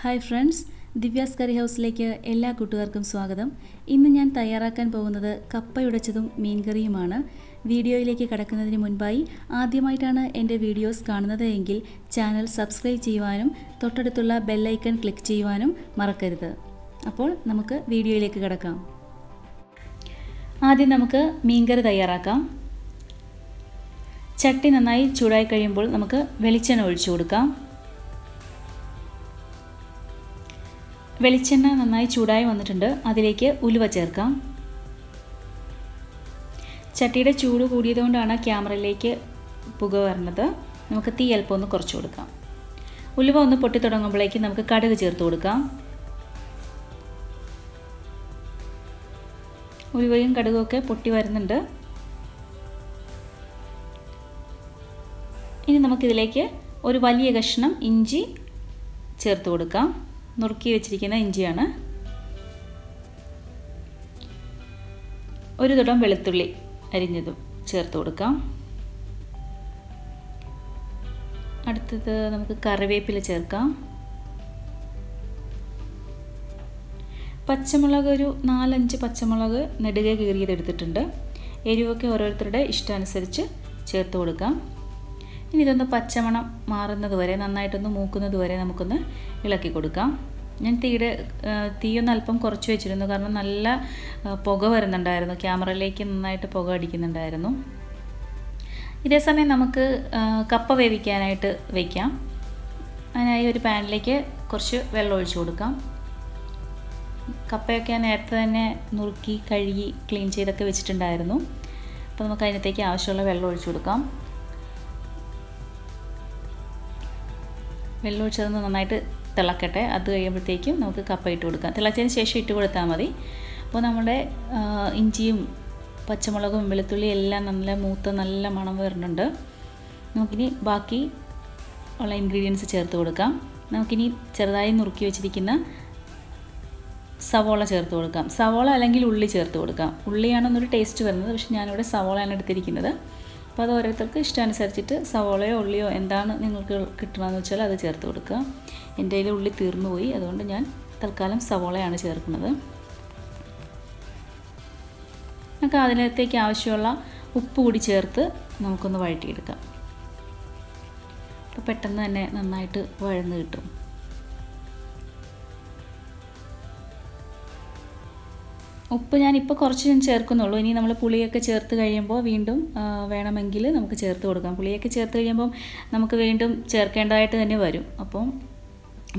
Hi friends, Divya's കറി ഹൗസിലേക്ക് എല്ലാ കൂട്ടുകാർക്കും സ്വാഗതം. ഇന്ന് ഞാൻ തയ്യാറാക്കാൻ പോകുന്നത് കപ്പ ഉടച്ചതും മീൻ കറിയുമാണ്. വീഡിയോയിലേക്ക് കടക്കുന്നതിന് മുൻപായി ആദ്യമായിട്ടാണ് എൻ്റെ വീഡിയോസ് കാണുന്നത് എങ്കിൽ ചാനൽ സബ്സ്ക്രൈബ് ചെയ്യുവാനും തൊട്ടടുത്തുള്ള ബെല്ലൈക്കൺ ക്ലിക്ക് ചെയ്യുവാനും മറക്കരുത്. അപ്പോൾ നമുക്ക് വീഡിയോയിലേക്ക് കടക്കാം. ആദ്യം നമുക്ക് മീൻ കറി തയ്യാറാക്കാം. ചട്ടി നന്നായി ചൂടായി കഴിയുമ്പോൾ നമുക്ക് വെളിച്ചെണ്ണ ഒഴിച്ചു കൊടുക്കാം. വെളിച്ചെണ്ണ നന്നായി ചൂടായി വന്നിട്ടുണ്ട്. അതിലേക്ക് ഉലുവ ചേർക്കാം. ചട്ടിയുടെ ചൂട് കൂടിയതുകൊണ്ടാണ് ക്യാമറയിലേക്ക് പുക വരുന്നത്. നമുക്ക് തീ അല്പം ഒന്ന് കുറച്ച് കൊടുക്കാം. ഉലുവ ഒന്ന് പൊട്ടി തുടങ്ങുമ്പോഴേക്ക് നമുക്ക് കടുക് ചേർത്ത് കൊടുക്കാം. ഉലുവയും കടുകൊക്കെ പൊട്ടി വരുന്നുണ്ട്. ഇനി നമുക്കിതിലേക്ക് ഒരു വലിയ കഷ്ണം ഇഞ്ചി ചേർത്ത് കൊടുക്കാം. നുറുക്കി വെച്ചിരിക്കുന്ന ഇഞ്ചിയാണ്. ഒരു തുടം വെളുത്തുള്ളി അരിഞ്ഞതും ചേർത്ത് കൊടുക്കാം. അടുത്തത് നമുക്ക് കറിവേപ്പില ചേർക്കാം. പച്ചമുളക് ഒരു 4-5 പച്ചമുളക് നെടുകെ കീറിയത് എടുത്തിട്ടുണ്ട്. എരിവൊക്കെ ഓരോരുത്തരുടെ ഇഷ്ടാനുസരിച്ച് ചേർത്ത് കൊടുക്കാം. ഇനി ഇതൊന്ന് പച്ചമണം മാറുന്നത് വരെ, നന്നായിട്ടൊന്ന് മൂക്കുന്നത് വരെ നമുക്കൊന്ന് ഇളക്കി കൊടുക്കാം. ഞാൻ തീയൊന്ന് അല്പം കുറച്ച് വെച്ചിരുന്നു, കാരണം നല്ല പുക വരുന്നുണ്ടായിരുന്നു. ക്യാമറയിലേക്ക് നന്നായിട്ട് പുക അടിക്കുന്നുണ്ടായിരുന്നു. ഇതേസമയം നമുക്ക് കപ്പ വേവിക്കാനായിട്ട് വയ്ക്കാം. അതിനായി ഒരു പാനിലേക്ക് കുറച്ച് വെള്ളം ഒഴിച്ചു കൊടുക്കാം. കപ്പയൊക്കെ നേരത്തെ തന്നെ നുറുക്കി കഴുകി ക്ലീൻ ചെയ്തൊക്കെ വെച്ചിട്ടുണ്ടായിരുന്നു. അപ്പോൾ നമുക്ക് അതിനകത്തേക്ക് ആവശ്യമുള്ള വെള്ളം ഒഴിച്ചു കൊടുക്കാം. വെള്ളം ഒഴിച്ചതൊന്ന് നന്നായിട്ട് തിളക്കട്ടെ. അത് കഴിയുമ്പോഴത്തേക്കും നമുക്ക് കപ്പ ഇട്ട് കൊടുക്കാം. തിളച്ചതിന് ശേഷം ഇട്ട് കൊടുത്താൽ മതി. അപ്പോൾ നമ്മുടെ ഇഞ്ചിയും പച്ചമുളകും വെളുത്തുള്ളിയും എല്ലാം നല്ല മൂത്ത് നല്ല മണം വരുന്നുണ്ട്. നമുക്കിനി ബാക്കി ഉള്ള ഇൻഗ്രീഡിയൻസ് ചേർത്ത് കൊടുക്കാം. നമുക്കിനി ചെറുതായി നുറുക്കി വെച്ചിരിക്കുന്ന സവോള ചേർത്ത് കൊടുക്കാം. സവോള അല്ലെങ്കിൽ ഉള്ളി ചേർത്ത് കൊടുക്കാം. ഉള്ളിയാണെന്നൊരു ടേസ്റ്റ് വരുന്നത്, പക്ഷേ ഞാനിവിടെ സവോളയാണ് എടുത്തിരിക്കുന്നത്. അപ്പോൾ അത് ഓരോരുത്തർക്ക് ഇഷ്ടാനുസരിച്ചിട്ട് സവോളയോ ഉള്ളിയോ എന്താണ് നിങ്ങൾക്ക് കിട്ടണമെന്ന് വെച്ചാൽ അത് ചേർത്ത് കൊടുക്കുക. എൻ്റെ കയ്യിൽ ഉള്ളി തീർന്നു പോയി, അതുകൊണ്ട് ഞാൻ തൽക്കാലം സവോളയാണ് ചേർക്കുന്നത്. നമുക്ക് അതിനകത്തേക്ക് ആവശ്യമുള്ള ഉപ്പ് കൂടി ചേർത്ത് നമുക്കൊന്ന് വഴറ്റിയെടുക്കാം. അപ്പോൾ പെട്ടെന്ന് തന്നെ നന്നായിട്ട് വഴന്ന് കിട്ടും. ഉപ്പ് ഞാനിപ്പോൾ കുറച്ച് ചേർക്കുന്നുള്ളൂ. ഇനി നമ്മൾ പുളിയൊക്കെ ചേർത്ത് കഴിയുമ്പോൾ വീണ്ടും വേണമെങ്കിൽ നമുക്ക് ചേർത്ത് കൊടുക്കാം. പുളിയൊക്കെ ചേർത്ത് കഴിയുമ്പം നമുക്ക് വീണ്ടും ചേർക്കേണ്ടതായിട്ട് തന്നെ വരും. അപ്പം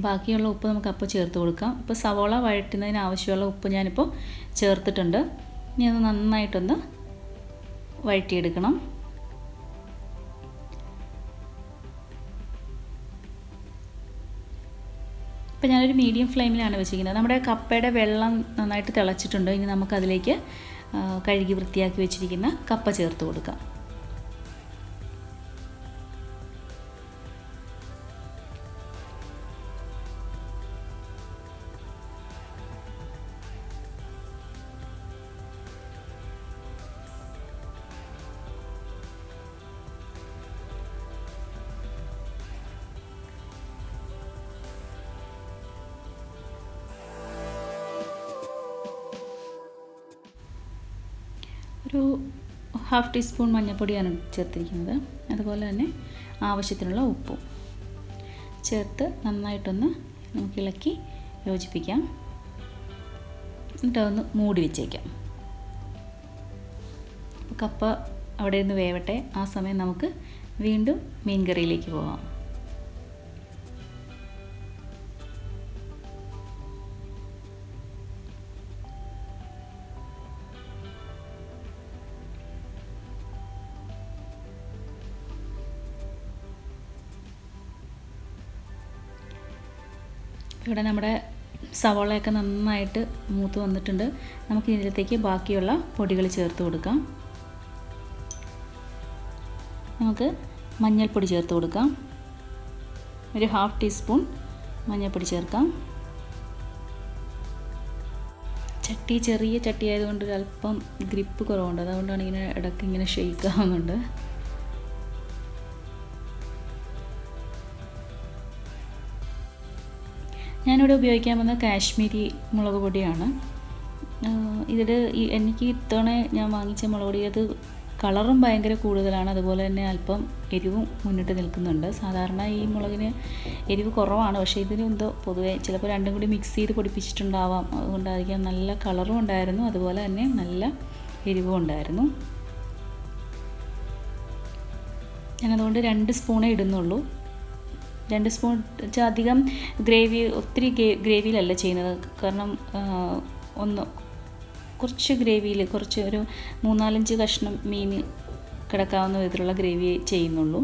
ബാക്കിയുള്ള ഉപ്പ് നമുക്ക് അപ്പോൾ ചേർത്ത് കൊടുക്കാം. ഇപ്പോൾ സവോള വഴറ്റുന്നതിന് ആവശ്യമുള്ള ഉപ്പ് ഞാനിപ്പോൾ ചേർത്തിട്ടുണ്ട്. ഇനി അത് നന്നായിട്ടൊന്ന് വഴറ്റിയെടുക്കണം. ഇപ്പോൾ ഞാനൊരു മീഡിയം ഫ്ലെയിമിലാണ് വെച്ചിരിക്കുന്നത്. നമ്മുടെ കപ്പയുടെ വെള്ളം നന്നായിട്ട് തിളച്ചിട്ടുണ്ട്. ഇനി നമുക്കതിലേക്ക് കഴുകി വൃത്തിയാക്കി വെച്ചിരിക്കുന്ന കപ്പ ചേർത്ത് കൊടുക്കാം. ഒരു 1/2 ടീസ്പൂൺ മഞ്ഞൾപ്പൊടിയാണ് ചേർത്തിരിക്കുന്നത്. അതുപോലെ തന്നെ ആവശ്യത്തിനുള്ള ഉപ്പും ചേർത്ത് നന്നായിട്ടൊന്ന് നമുക്ക് ഇളക്കി യോജിപ്പിക്കാം. എന്നിട്ട് അതൊന്ന് മൂടി വെച്ചേക്കാം. കപ്പ അവിടെ നിന്ന് വേവട്ടെ. ആ സമയം നമുക്ക് വീണ്ടും മീൻ കറിയിലേക്ക് പോകാം. ഇവിടെ നമ്മുടെ സവോളയൊക്കെ നന്നായിട്ട് മൂത്ത് വന്നിട്ടുണ്ട്. നമുക്ക് ഇതിലേക്ക് ബാക്കിയുള്ള പൊടികൾ ചേർത്ത് കൊടുക്കാം. നമുക്ക് മഞ്ഞൾപ്പൊടി ചേർത്ത് കൊടുക്കാം. ഒരു 1/2 ടീസ്പൂൺ മഞ്ഞൾപ്പൊടി ചേർക്കാം. ചെറിയ ചട്ടി ആയതുകൊണ്ട് അല്പം ഗ്രിപ്പ് കുറവുണ്ട്, അതുകൊണ്ടാണ് ഇങ്ങനെ ഇടയ്ക്ക് ഇങ്ങനെ ഷെയ്ക്ക് ആവുന്നുണ്ട്. ഞാനിവിടെ ഉപയോഗിക്കാൻ പോകുന്നത് കാശ്മീരി മുളക് പൊടിയാണ്. ഇതിൽ എനിക്ക് ഇത്തവണ ഞാൻ വാങ്ങിച്ച മുളക് പൊടി അത് കളറും ഭയങ്കര കൂടുതലാണ്, അതുപോലെ തന്നെ അല്പം എരിവും മുന്നിട്ട് നിൽക്കുന്നുണ്ട്. സാധാരണ ഈ മുളകിന് എരിവ് കുറവാണ്, പക്ഷേ ഇതിന് എന്തോ പൊതുവെ ചിലപ്പോൾ രണ്ടും കൂടി മിക്സ് ചെയ്ത് പൊടിപ്പിച്ചിട്ടുണ്ടാവാം, അതുകൊണ്ടായിരിക്കാം. നല്ല കളറും ഉണ്ടായിരുന്നു, അതുപോലെ തന്നെ നല്ല എരിവും ഉണ്ടായിരുന്നു. ഞാനതുകൊണ്ട് 2 സ്പൂണേ ഇടുന്നുള്ളൂ. 2 സ്പൂൺ വെച്ചാൽ അധികം ഒത്തിരി ഗ്രേവിയിലല്ല ചെയ്യുന്നത്. കാരണം കുറച്ച് ഗ്രേവിയിൽ കുറച്ച് ഒരു 3-4 കഷ്ണം മീൻ കിടക്കാവുന്ന വിധത്തിലുള്ള ഗ്രേവി ചെയ്യുന്നുള്ളൂ.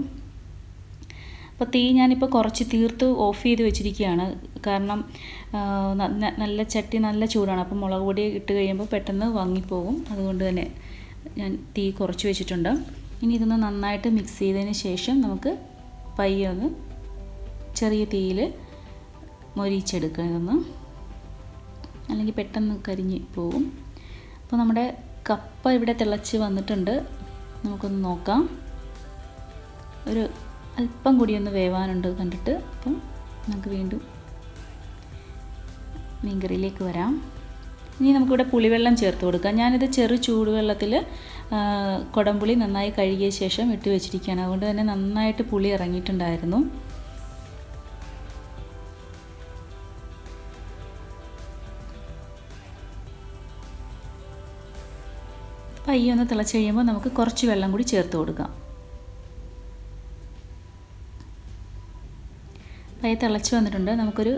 അപ്പോൾ തീ ഞാനിപ്പോൾ കുറച്ച് തീർത്ത് ഓഫ് ചെയ്ത് വെച്ചിരിക്കുകയാണ്. കാരണം നല്ല ചട്ടി നല്ല ചൂടാണ്, അപ്പോൾ മുളക് പൊടി ഇട്ട് കഴിയുമ്പോൾ പെട്ടെന്ന് വങ്ങിപ്പോകും. അതുകൊണ്ട് തന്നെ ഞാൻ തീ കുറച്ച് വെച്ചിട്ടുണ്ട്. ഇനി ഇതൊന്ന് നന്നായിട്ട് മിക്സ് ചെയ്തതിന് ശേഷം നമുക്ക് പയ്യെ ഒന്ന് ചെറിയ തീയിൽ മൊരിച്ചെടുക്കുക ഇതൊന്ന്, അല്ലെങ്കിൽ പെട്ടെന്ന് കരിഞ്ഞ് പോകും. അപ്പോൾ നമ്മുടെ കപ്പ ഇവിടെ തിളച്ച് വന്നിട്ടുണ്ട്. നമുക്കൊന്ന് നോക്കാം. ഒരു അല്പം കൂടി ഒന്ന് വേവാനുണ്ട് കണ്ടിട്ട്. അപ്പം നമുക്ക് വീണ്ടും മീൻകറിയിലേക്ക് വരാം. ഇനി നമുക്കിവിടെ പുളിവെള്ളം ചേർത്ത് കൊടുക്കാം. ഞാനിത് ചെറു ചൂടുവെള്ളത്തിൽ കുടംപുളി നന്നായി കഴുകിയ ശേഷം ഇട്ട് വെച്ചിരിക്കുകയാണ്. അതുകൊണ്ട് തന്നെ നന്നായിട്ട് പുളി ഇറങ്ങിയിട്ടുണ്ടായിരുന്നു. പയ്യെ ഒന്ന് തിളച്ച് കഴിയുമ്പോൾ നമുക്ക് കുറച്ച് വെള്ളം കൂടി ചേർത്ത് കൊടുക്കാം. പയ്യെ തിളച്ച് വന്നിട്ടുണ്ട്. നമുക്കൊരു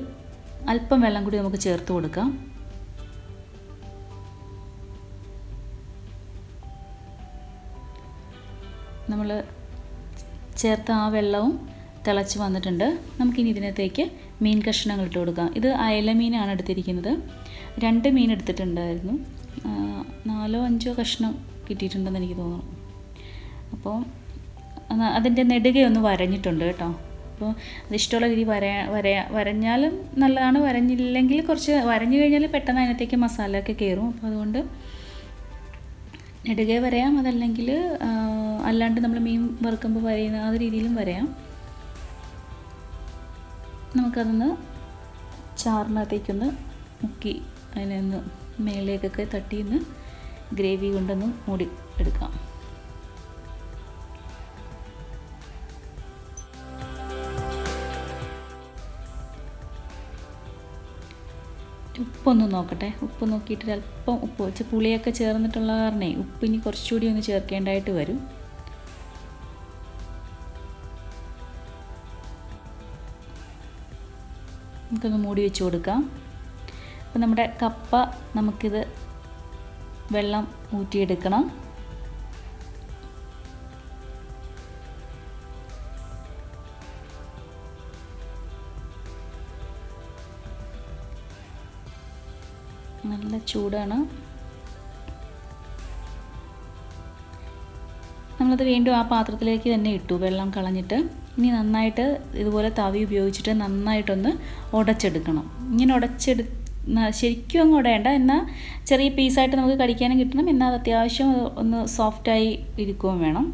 അല്പം വെള്ളം കൂടി നമുക്ക് ചേർത്ത് കൊടുക്കാം. നമ്മൾ ചേർത്ത ആ വെള്ളവും തിളച്ച് വന്നിട്ടുണ്ട്. നമുക്കിനി ഇതിനകത്തേക്ക് മീൻ കഷ്ണങ്ങൾ ഇട്ട് കൊടുക്കാം. ഇത് അയല മീനാണ് എടുത്തിരിക്കുന്നത്. 2 മീൻ എടുത്തിട്ടുണ്ടായിരുന്നു. 4-5 കഷ്ണം കിട്ടിയിട്ടുണ്ടെന്ന് എനിക്ക് തോന്നുന്നു. അപ്പോൾ അതിൻ്റെ നെടുകയൊന്ന് വരഞ്ഞിട്ടുണ്ട് കേട്ടോ. അപ്പോൾ അതിഷ്ടമുള്ള രീതി വരഞ്ഞാലും നല്ലതാണ്, വരഞ്ഞില്ലെങ്കിൽ കുറച്ച് വരഞ്ഞു കഴിഞ്ഞാൽ പെട്ടെന്ന് അതിനകത്തേക്ക് മസാലയൊക്കെ കയറും. അപ്പോൾ അതുകൊണ്ട് നെടുകെ വരയാം, അതല്ലെങ്കിൽ അല്ലാണ്ട് നമ്മൾ മീൻ വറുക്കുമ്പോൾ വരയുന്ന ആ രീതിയിലും വരയാം. നമുക്കതൊന്ന് ചാറിനകത്തേക്കൊന്ന് മുക്കി അതിനൊന്ന് മേലേക്കൊക്കെ തട്ടിയൊന്ന് ഗ്രേവി കൊണ്ടൊന്ന് മൂടി എടുക്കാം. ഉപ്പൊന്ന് നോക്കട്ടെ. ഉപ്പ് നോക്കിയിട്ട് അല്പം ഉപ്പ് വെച്ച്, പുളിയൊക്കെ ചേർന്നിട്ടുള്ള കാരണേ ഉപ്പിനി കുറച്ചുകൂടി ഒന്ന് ചേർക്കേണ്ടതായിട്ട് വരും. നമുക്കൊന്ന് മൂടി വെച്ച് കൊടുക്കാം. അപ്പോൾ നമ്മുടെ കപ്പ നമുക്കിത് വെള്ളം ഊറ്റിയെടുക്കണം. നല്ല ചൂടാണ്. നമ്മളത് വീണ്ടും ആ പാത്രത്തിലേക്ക് തന്നെ ഇട്ടു, വെള്ളം കളഞ്ഞിട്ട്. ഇനി നന്നായിട്ട് ഇതുപോലെ തവി ഉപയോഗിച്ചിട്ട് നന്നായിട്ടൊന്ന് ഉടച്ചെടുക്കണം. ഇങ്ങനെ ശരിക്കും അങ്ങ് ഉടയേണ്ട, എന്നാൽ ചെറിയ പീസായിട്ട് നമുക്ക് കടിക്കാനും കിട്ടണം, എന്നാൽ അത് അത്യാവശ്യം ഒന്ന് സോഫ്റ്റായി ഇരിക്കുകയും വേണം.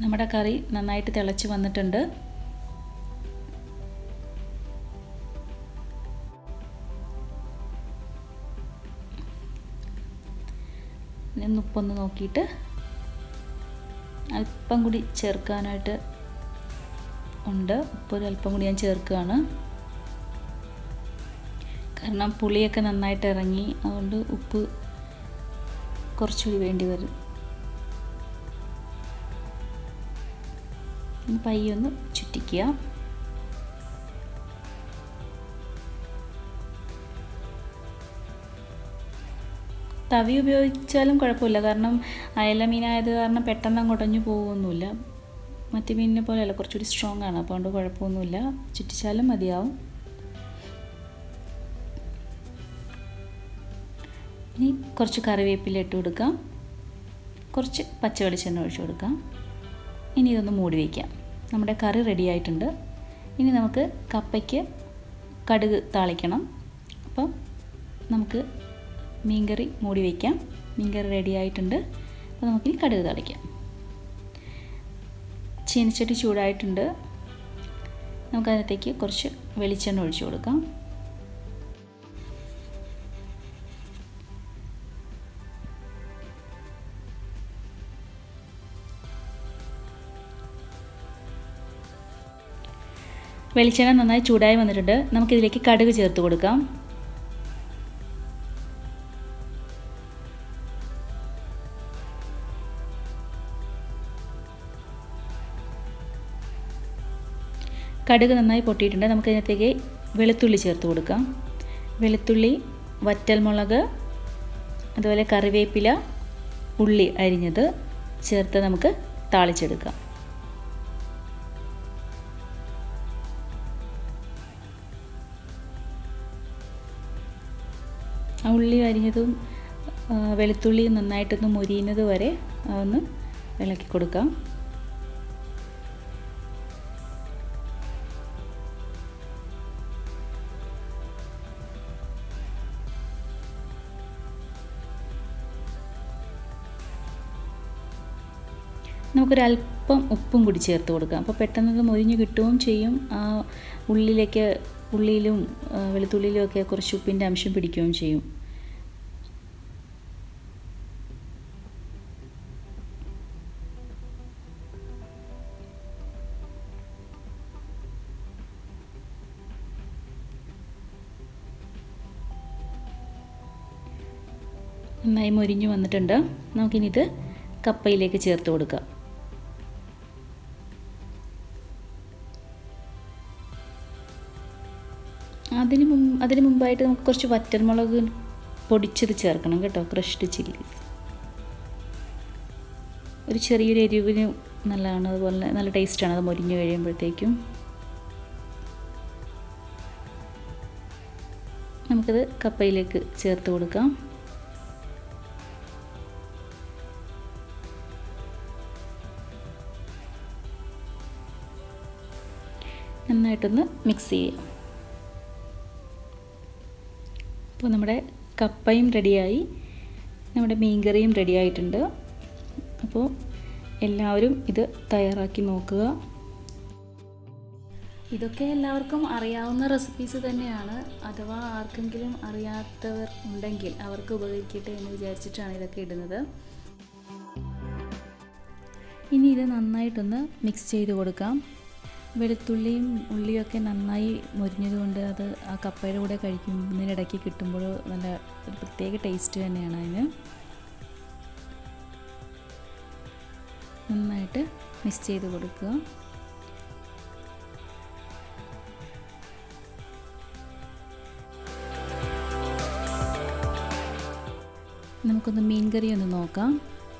നമ്മുടെ കറി നന്നായിട്ട് തിളച്ച് വന്നിട്ടുണ്ട്. ഉപ്പൊന്ന് നോക്കിയിട്ട് അല്പം കൂടി ചേർക്കാനായിട്ട് ഉണ്ട്. ഉപ്പൊരു അല്പം കൂടി ഞാൻ ചേർക്കുകയാണ്. കാരണം പുളിയൊക്കെ നന്നായിട്ട് ഇറങ്ങി, അതുകൊണ്ട് ഉപ്പ് കുറച്ചുകൂടി വേണ്ടി വരും. പയ്യൊന്ന് ചുറ്റിക്കുക. തവി ഉപയോഗിച്ചാലും കുഴപ്പമില്ല, കാരണം അയല മീനായത് കാരണം പെട്ടെന്ന് അങ്ങ് ഉടഞ്ഞു പോകുമൊന്നുമില്ല. മറ്റു മീനിനെ പോലെയല്ല, കുറച്ചുകൂടി സ്ട്രോങ് ആണ്, അപ്പോൾ അതുകൊണ്ട് കുഴപ്പമൊന്നുമില്ല. ചുറ്റിച്ചാലും മതിയാവും. ഇനി കുറച്ച് കറിവേപ്പില ഇട്ട് കൊടുക്കാം, കുറച്ച് പച്ച വെളിച്ചെണ്ണ ഒഴിച്ച് കൊടുക്കാം. ഇനി ഇതൊന്ന് മൂടി വയ്ക്കാം. നമ്മുടെ കറി റെഡി ആയിട്ടുണ്ട്. ഇനി നമുക്ക് കപ്പയ്ക്ക് കടുക് താളിക്കണം. അപ്പം നമുക്ക് മീൻകറി മൂടി വയ്ക്കാം. മീൻകറി റെഡി ആയിട്ടുണ്ട്. അപ്പോൾ നമുക്കിനി കടുക് താളിക്കാം. ചീനച്ചട്ടി ചൂടായിട്ടുണ്ട്. നമുക്കതിനകത്തേക്ക് കുറച്ച് വെളിച്ചെണ്ണ ഒഴിച്ചു കൊടുക്കാം. വെളിച്ചെണ്ണ നന്നായി ചൂടായി വന്നിട്ടുണ്ട്. നമുക്കിതിലേക്ക് കടുക് ചേർത്ത് കൊടുക്കാം. കടുക് നന്നായി പൊട്ടിയിട്ടുണ്ട്. നമുക്കതിനകത്തേക്ക് വെളുത്തുള്ളി ചേർത്ത് കൊടുക്കാം. വെളുത്തുള്ളി, വറ്റൽമുളക്, അതുപോലെ കറിവേപ്പില, ഉള്ളി അരിഞ്ഞത് ചേർത്ത് നമുക്ക് താളിച്ചെടുക്കാം. ആ ഉള്ളി അരിഞ്ഞതും വെളുത്തുള്ളിയും നന്നായിട്ടൊന്ന് മൊരിയുന്നത് വരെ ഒന്ന് ഇളക്കി കൊടുക്കാം. നമുക്കൊരല്പം ഉപ്പും കൂടി ചേർത്ത് കൊടുക്കാം. അപ്പോൾ പെട്ടെന്നത് മൊരിഞ്ഞ് കിട്ടുകയും ചെയ്യും. ആ ഉള്ളിയിലും വെളുത്തുള്ളിയിലും ഒക്കെ കുറച്ച് ഉപ്പിൻ്റെ അംശം പിടിക്കുകയും ചെയ്യും. നന്നായി മൊരിഞ്ഞ് വന്നിട്ടുണ്ട്. നമുക്കിനി ഇത് കപ്പയിലേക്ക് ചേർത്ത് കൊടുക്കാം. അതിന് മുമ്പായിട്ട് നമുക്ക് കുറച്ച് വറ്റൽമുളക് പൊടിച്ചത് ചേർക്കണം കേട്ടോ, ക്രഷ്ഡ് ചില്ലീസ്. ഒരു ചെറിയൊരു എരിവിന് നല്ലതാണ്, അതുപോലെ നല്ല ടേസ്റ്റാണ് അത് മൊരിഞ്ഞ് കഴിയുമ്പോഴത്തേക്കും. നമുക്കത് കപ്പയിലേക്ക് ചേർത്ത് കൊടുക്കാം. നന്നായിട്ടൊന്ന് മിക്സ് ചെയ്യാം. അപ്പോൾ നമ്മുടെ കപ്പയും റെഡിയായി, നമ്മുടെ മീൻകറിയും റെഡിയായിട്ടുണ്ട്. അപ്പോൾ എല്ലാവരും ഇത് തയ്യാറാക്കി നോക്കുക. ഇതൊക്കെ എല്ലാവർക്കും അറിയാവുന്ന റെസിപ്പീസ് തന്നെയാണ്. അഥവാ ആർക്കെങ്കിലും അറിയാത്തവർ ഉണ്ടെങ്കിൽ അവർക്ക് ഉപകരിക്കട്ടെ എന്ന് വിചാരിച്ചിട്ടാണ് ഇതൊക്കെ ഇടുന്നത്. ഇനി ഇത് നന്നായിട്ടൊന്ന് മിക്സ് ചെയ്ത് കൊടുക്കാം. വെളുത്തുള്ളിയും ഉള്ളിയൊക്കെ നന്നായി മൊരിഞ്ഞതുകൊണ്ട് അത് ആ കപ്പയുടെ കൂടെ കഴിക്കുന്നതിനിടയ്ക്ക് കിട്ടുമ്പോൾ നല്ല ഒരു പ്രത്യേക ടേസ്റ്റ് തന്നെയാണ് അതിന്. നന്നായിട്ട് മിക്സ് ചെയ്ത് കൊടുക്കുക. നമുക്കൊന്ന് മീൻകറി ഒന്ന് നോക്കാം.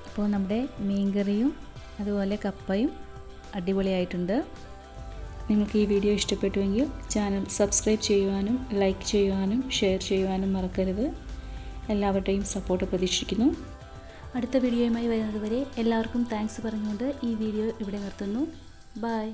അപ്പോൾ നമ്മുടെ മീൻകറിയും അതുപോലെ കപ്പയും അടിപൊളിയായിട്ടുണ്ട്. നിങ്ങൾക്ക് ഈ വീഡിയോ ഇഷ്ടപ്പെട്ടുവെങ്കിൽ ചാനൽ സബ്സ്ക്രൈബ് ചെയ്യുവാനും ലൈക്ക് ചെയ്യുവാനും ഷെയർ ചെയ്യുവാനും മറക്കരുത്. എല്ലാവരുടെയും സപ്പോർട്ട് പ്രതീക്ഷിക്കുന്നു. അടുത്ത വീഡിയോയുമായി വരുന്നത് വരെ എല്ലാവർക്കും താങ്ക്സ് പറഞ്ഞുകൊണ്ട് ഈ വീഡിയോ ഇവിടെ നിർത്തുന്നു. ബൈ.